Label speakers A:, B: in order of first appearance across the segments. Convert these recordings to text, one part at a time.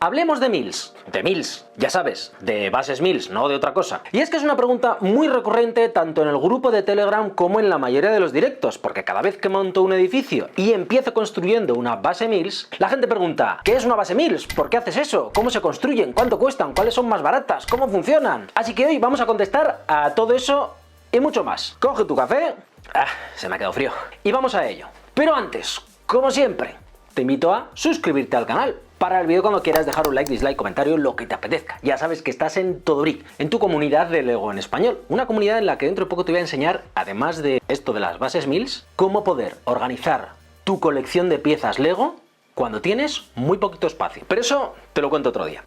A: Hablemos de Mills, ya sabes, de bases Mills, no de otra cosa. Y es que es una pregunta muy recurrente tanto en el grupo de Telegram como en la mayoría de los directos, porque cada vez que monto un edificio y empiezo construyendo una base Mills, la gente pregunta, ¿qué es una base Mills? ¿Por qué haces eso? ¿Cómo se construyen? ¿Cuánto cuestan? ¿Cuáles son más baratas? ¿Cómo funcionan? Así que hoy vamos a contestar a todo eso y mucho más. Coge tu café, se me ha quedado frío, y vamos a ello. Pero antes, como siempre, te invito a suscribirte al canal. Para el vídeo cuando quieras dejar un like, dislike, comentario, lo que te apetezca. Ya sabes que estás en Todobrick, en tu comunidad de Lego en español. Una comunidad en la que dentro de poco te voy a enseñar, además de esto de las bases Mills, cómo poder organizar tu colección de piezas Lego cuando tienes muy poquito espacio. Pero eso te lo cuento otro día.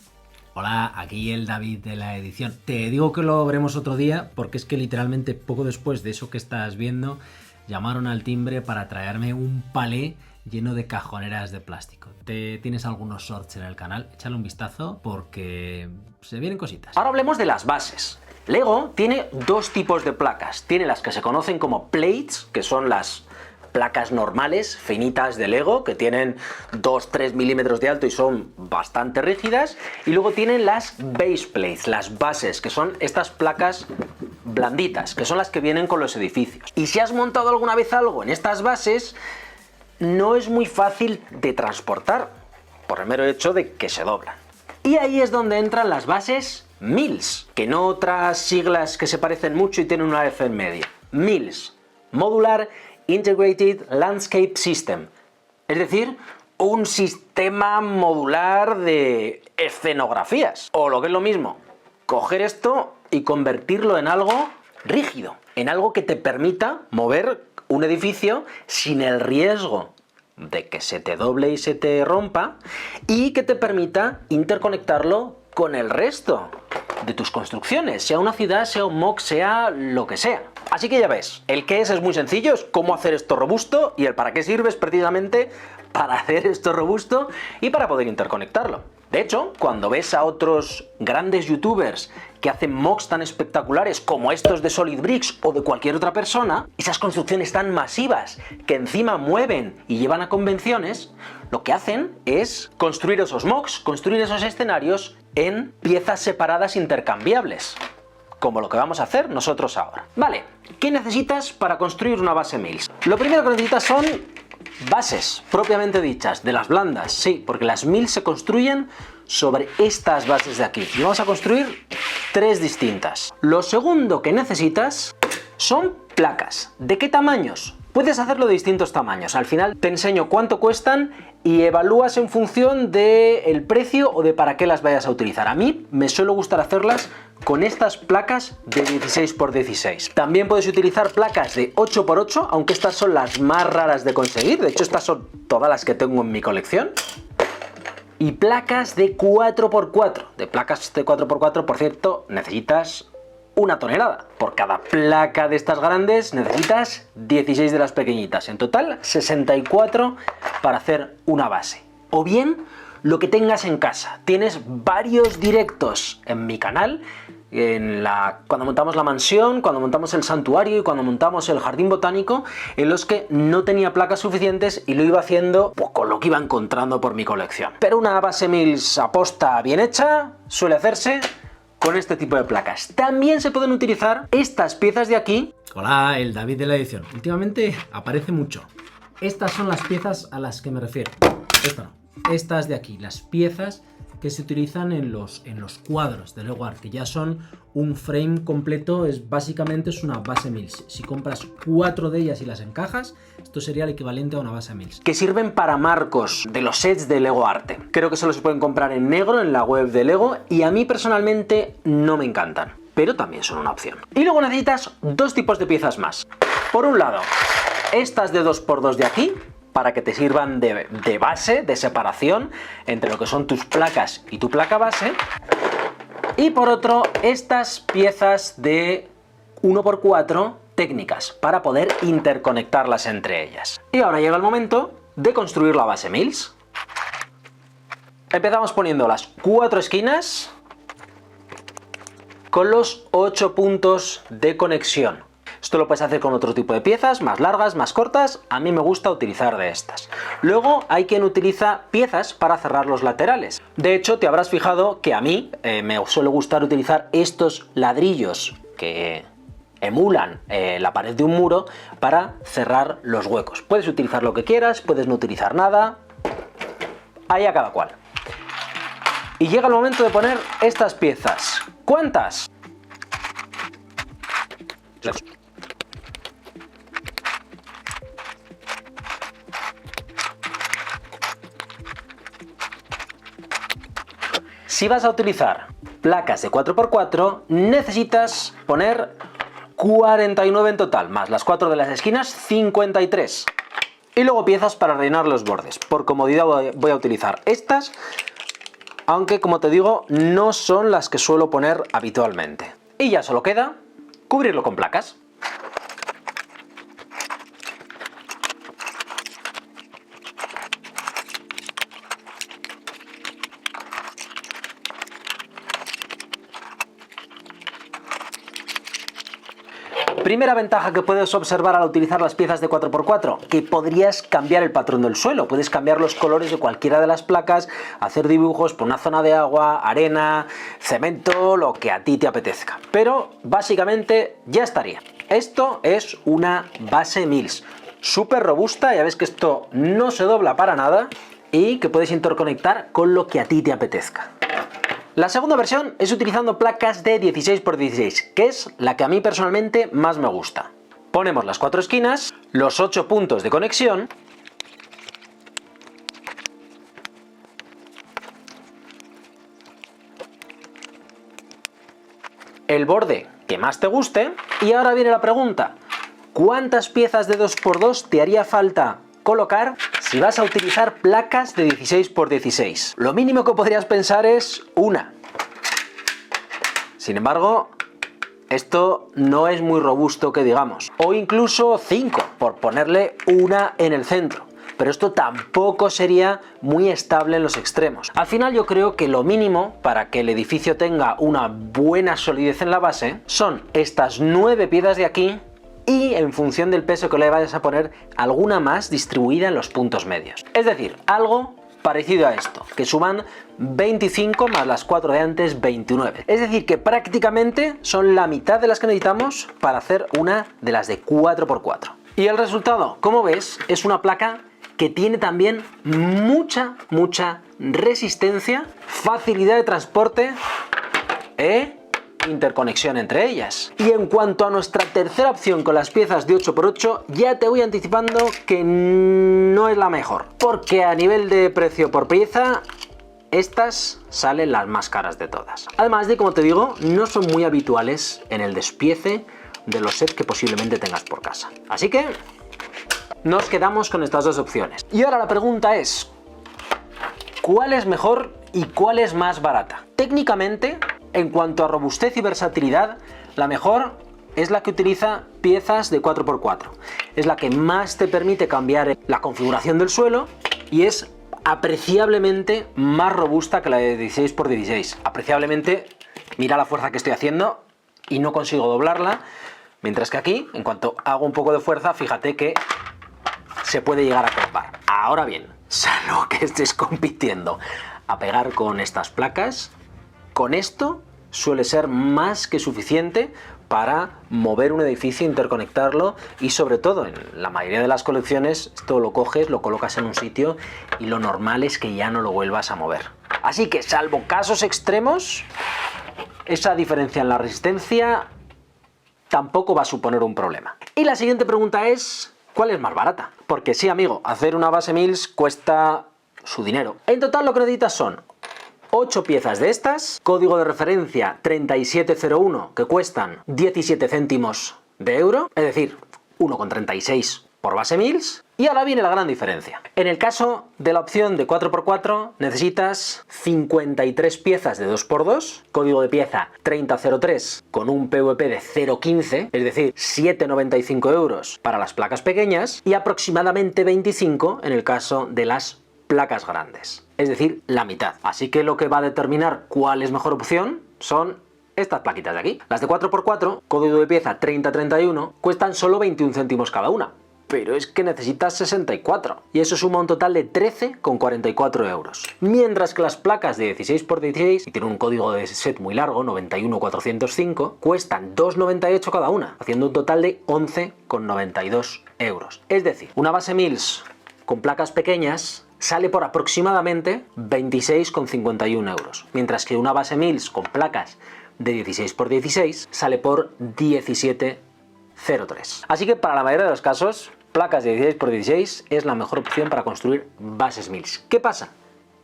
B: Hola, aquí el David de la edición. Te digo que lo veremos otro día porque es que literalmente poco después de eso que estás viendo, llamaron al timbre para traerme un palé lleno de cajoneras de plástico. Tienes algunos shorts en el canal, échale un vistazo porque se vienen cositas.
A: Ahora hablemos de las bases. Lego tiene dos tipos de placas. Tiene las que se conocen como plates, que son las placas normales, finitas de Lego, que tienen 2-3 milímetros de alto y son bastante rígidas. Y luego tienen las base plates, las bases, que son estas placas blanditas, que son las que vienen con los edificios. Y si has montado alguna vez algo en estas bases, no es muy fácil de transportar, por el mero hecho de que se doblan. Y ahí es donde entran las bases Mills, que no otras siglas que se parecen mucho y tienen una F en medio. Mills, Modular Integrated Landscape System, es decir, un sistema modular de escenografías. O lo que es lo mismo, coger esto y convertirlo en algo rígido, en algo que te permita mover un edificio sin el riesgo de que se te doble y se te rompa, y que te permita interconectarlo con el resto de tus construcciones, sea una ciudad, sea un MOOC, sea lo que sea. Así que ya ves, el qué es muy sencillo, es cómo hacer esto robusto, y el para qué sirve es precisamente para hacer esto robusto y para poder interconectarlo. De hecho, cuando ves a otros grandes youtubers que hacen MOOCs tan espectaculares como estos de Solid Bricks o de cualquier otra persona, esas construcciones tan masivas que encima mueven y llevan a convenciones, lo que hacen es construir esos MOOCs, construir esos escenarios en piezas separadas intercambiables, como lo que vamos a hacer nosotros ahora. Vale, ¿qué necesitas para construir una base Mills? Lo primero que necesitas son bases, propiamente dichas, de las blandas, sí, porque las Mills se construyen sobre estas bases de aquí. Y vamos a construir 3 distintas. Lo segundo que necesitas son placas. ¿De qué tamaños? Puedes hacerlo de distintos tamaños. Al final te enseño cuánto cuestan y evalúas en función del precio o de para qué las vayas a utilizar. A mí me suele gustar hacerlas con estas placas de 16×16. También puedes utilizar placas de 8×8, aunque estas son las más raras de conseguir. De hecho, estas son todas las que tengo en mi colección. Y placas de 4×4. De placas de 4×4, por cierto, necesitas 1 tonelada. Por cada placa de estas grandes necesitas 16 de las pequeñitas. En total, 64 para hacer una base. O bien, lo que tengas en casa. Tienes varios directos en mi canal, cuando montamos la mansión, cuando montamos el santuario y cuando montamos el jardín botánico, en los que no tenía placas suficientes y lo iba haciendo pues, con lo que iba encontrando por mi colección. Pero una base Mills aposta bien hecha suele hacerse con este tipo de placas. También se pueden utilizar estas piezas de aquí.
B: Hola, el David de la edición. Últimamente aparece mucho. Estas son las piezas a las que me refiero. Esta no. Estas de aquí, las piezas que se utilizan en los cuadros de Lego Art, que ya son un frame completo, básicamente es una base Mills. Si compras 4 de ellas y las encajas, esto sería el equivalente a una base Mills.
A: Que sirven para marcos de los sets de Lego Arte. Creo que solo se pueden comprar en negro en la web de Lego y a mí personalmente no me encantan, pero también son una opción. Y luego necesitas 2 tipos de piezas más. Por un lado, estas de 2×2 de aquí, para que te sirvan de base, de separación entre lo que son tus placas y tu placa base. Y por otro, estas piezas de 1×4 técnicas, para poder interconectarlas entre ellas. Y ahora llega el momento de construir la base Mills. Empezamos poniendo las 4 esquinas con los 8 puntos de conexión. Esto lo puedes hacer con otro tipo de piezas, más largas, más cortas. A mí me gusta utilizar de estas. Luego hay quien utiliza piezas para cerrar los laterales. De hecho, te habrás fijado que a mí me suele gustar utilizar estos ladrillos que emulan la pared de un muro para cerrar los huecos. Puedes utilizar lo que quieras, puedes no utilizar nada, ahí a cada cual. Y llega el momento de poner estas piezas. ¿Cuántas? Si vas a utilizar placas de 4x4, necesitas poner 49 en total, más las 4 de las esquinas, 53. Y luego piezas para rellenar los bordes. Por comodidad voy a utilizar estas, aunque como te digo, no son las que suelo poner habitualmente. Y ya solo queda cubrirlo con placas. Primera ventaja que puedes observar al utilizar las piezas de 4x4, que podrías cambiar el patrón del suelo, puedes cambiar los colores de cualquiera de las placas, hacer dibujos por una zona de agua, arena, cemento, lo que a ti te apetezca. Pero básicamente ya estaría. Esto es una base Mills, súper robusta, ya ves que esto no se dobla para nada y que puedes interconectar con lo que a ti te apetezca. La segunda versión es utilizando placas de 16x16, que es la que a mí personalmente más me gusta. Ponemos las 4 esquinas, los 8 puntos de conexión, el borde que más te guste, y ahora viene la pregunta: ¿cuántas piezas de 2x2 te haría falta colocar si vas a utilizar placas de 16x16? Lo mínimo que podrías pensar es una. Sin embargo, esto no es muy robusto que digamos. O incluso 5, por ponerle una en el centro. Pero esto tampoco sería muy estable en los extremos. Al final yo creo que lo mínimo para que el edificio tenga una buena solidez en la base son estas 9 piezas de aquí, y en función del peso que le vayas a poner, alguna más distribuida en los puntos medios. Es decir, algo parecido a esto, que suman 25 más las 4 de antes, 29. Es decir, que prácticamente son la mitad de las que necesitamos para hacer una de las de 4x4. Y el resultado, como ves, es una placa que tiene también mucha resistencia, facilidad de transporte, interconexión entre ellas. Y en cuanto a nuestra tercera opción con las piezas de 8x8, ya te voy anticipando que no es la mejor, porque a nivel de precio por pieza, estas salen las más caras de todas. Además de, como te digo, no son muy habituales en el despiece de los sets que posiblemente tengas por casa. Así que nos quedamos con estas dos opciones. Y ahora la pregunta es: ¿cuál es mejor y cuál es más barata? Técnicamente, en cuanto a robustez y versatilidad, la mejor es la que utiliza piezas de 4x4. Es la que más te permite cambiar la configuración del suelo y es apreciablemente más robusta que la de 16x16. Apreciablemente, mira la fuerza que estoy haciendo y no consigo doblarla, mientras que aquí, en cuanto hago un poco de fuerza, fíjate que se puede llegar a cortar. Ahora bien, salvo que estés compitiendo a pegar con estas placas, con esto suele ser más que suficiente para mover un edificio, interconectarlo y sobre todo en la mayoría de las colecciones esto lo coges, lo colocas en un sitio y lo normal es que ya no lo vuelvas a mover. Así que salvo casos extremos, esa diferencia en la resistencia tampoco va a suponer un problema. Y la siguiente pregunta es: ¿cuál es más barata? Porque sí, amigo, hacer una base Mills cuesta su dinero. En total lo que necesitas son 8 piezas de estas, código de referencia 3701, que cuestan 17 céntimos de euro, es decir, 1,36 por base Mills. Y ahora viene la gran diferencia. En el caso de la opción de 4x4 necesitas 53 piezas de 2x2, código de pieza 3003 con un PVP de 0,15, es decir, 7,95 euros para las placas pequeñas y aproximadamente 25 en el caso de las placas grandes, es decir, la mitad. Así que lo que va a determinar cuál es mejor opción son estas plaquitas de aquí. Las de 4x4, código de pieza 3031, cuestan solo 21 céntimos cada una. Pero es que necesitas 64 y eso suma un total de 13,44 euros. Mientras que las placas de 16x16, y tienen un código de set muy largo, 91405, cuestan 2,98 cada una, haciendo un total de 11,92 euros. Es decir, una base Mills con placas pequeñas sale por aproximadamente 26,51 euros, mientras que una base Mills con placas de 16x16 sale por 17,03. Así que para la mayoría de los casos, placas de 16x16 es la mejor opción para construir bases Mills. ¿Qué pasa?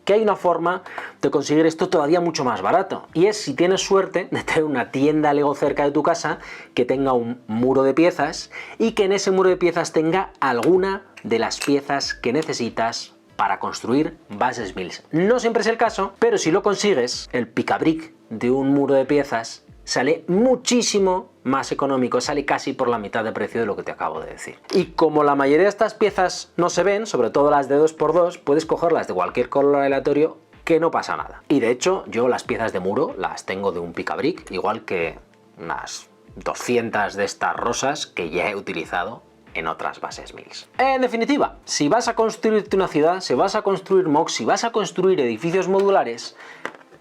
A: Que hay una forma de conseguir esto todavía mucho más barato, y es si tienes suerte de tener una tienda Lego cerca de tu casa que tenga un muro de piezas y que en ese muro de piezas tenga alguna de las piezas que necesitas para construir bases Mills. No siempre es el caso, pero si lo consigues, el picabric de un muro de piezas sale muchísimo más económico, sale casi por la mitad de precio de lo que te acabo de decir. Y como la mayoría de estas piezas no se ven, sobre todo las de 2x2, puedes cogerlas de cualquier color aleatorio que no pasa nada. Y de hecho, yo las piezas de muro las tengo de un picabric, igual que unas 200 de estas rosas que ya he utilizado en otras bases Mills. En definitiva, si vas a construirte una ciudad, si vas a construir mocks, si vas a construir edificios modulares,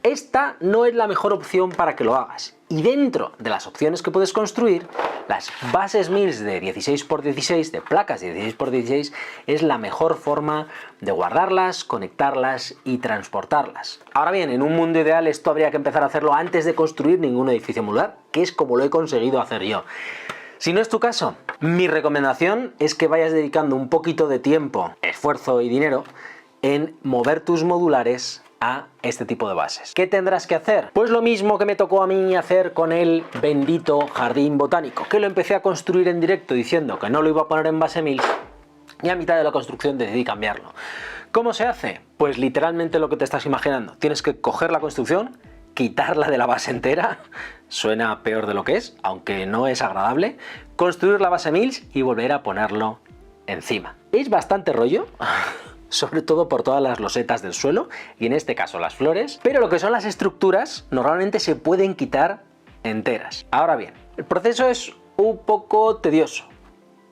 A: esta no es la mejor opción para que lo hagas. Y dentro de las opciones que puedes construir, las bases Mills de 16x16, de placas de 16x16, es la mejor forma de guardarlas, conectarlas y transportarlas. Ahora bien, en un mundo ideal esto habría que empezar a hacerlo antes de construir ningún edificio modular, que es como lo he conseguido hacer yo. Si no es tu caso, mi recomendación es que vayas dedicando un poquito de tiempo, esfuerzo y dinero en mover tus modulares a este tipo de bases. ¿Qué tendrás que hacer? Pues lo mismo que me tocó a mí hacer con el bendito jardín botánico, que lo empecé a construir en directo diciendo que no lo iba a poner en base Mills y a mitad de la construcción decidí cambiarlo. ¿Cómo se hace? Pues literalmente lo que te estás imaginando. Tienes que coger la construcción, quitarla de la base entera, suena peor de lo que es, aunque no es agradable, construir la base Mills y volver a ponerlo encima. Es bastante rollo, sobre todo por todas las losetas del suelo y en este caso las flores, pero lo que son las estructuras normalmente se pueden quitar enteras. Ahora bien, el proceso es un poco tedioso,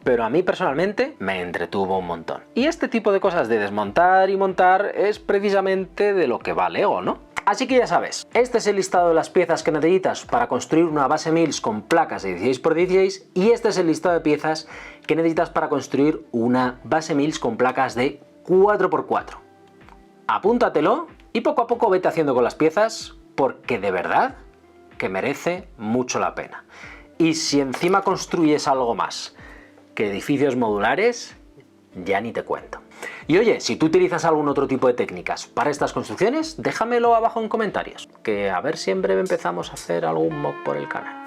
A: pero a mí personalmente me entretuvo un montón. Y este tipo de cosas de desmontar y montar es precisamente de lo que va Lego, ¿no? Así que ya sabes, este es el listado de las piezas que necesitas para construir una base Mills con placas de 16x16 y este es el listado de piezas que necesitas para construir una base Mills con placas de 4x4. Apúntatelo y poco a poco vete haciendo con las piezas porque de verdad que merece mucho la pena. Y si encima construyes algo más que edificios modulares, ya ni te cuento. Y oye, si tú utilizas algún otro tipo de técnicas para estas construcciones, déjamelo abajo en comentarios, que a ver si en breve empezamos a hacer algún mock por el canal.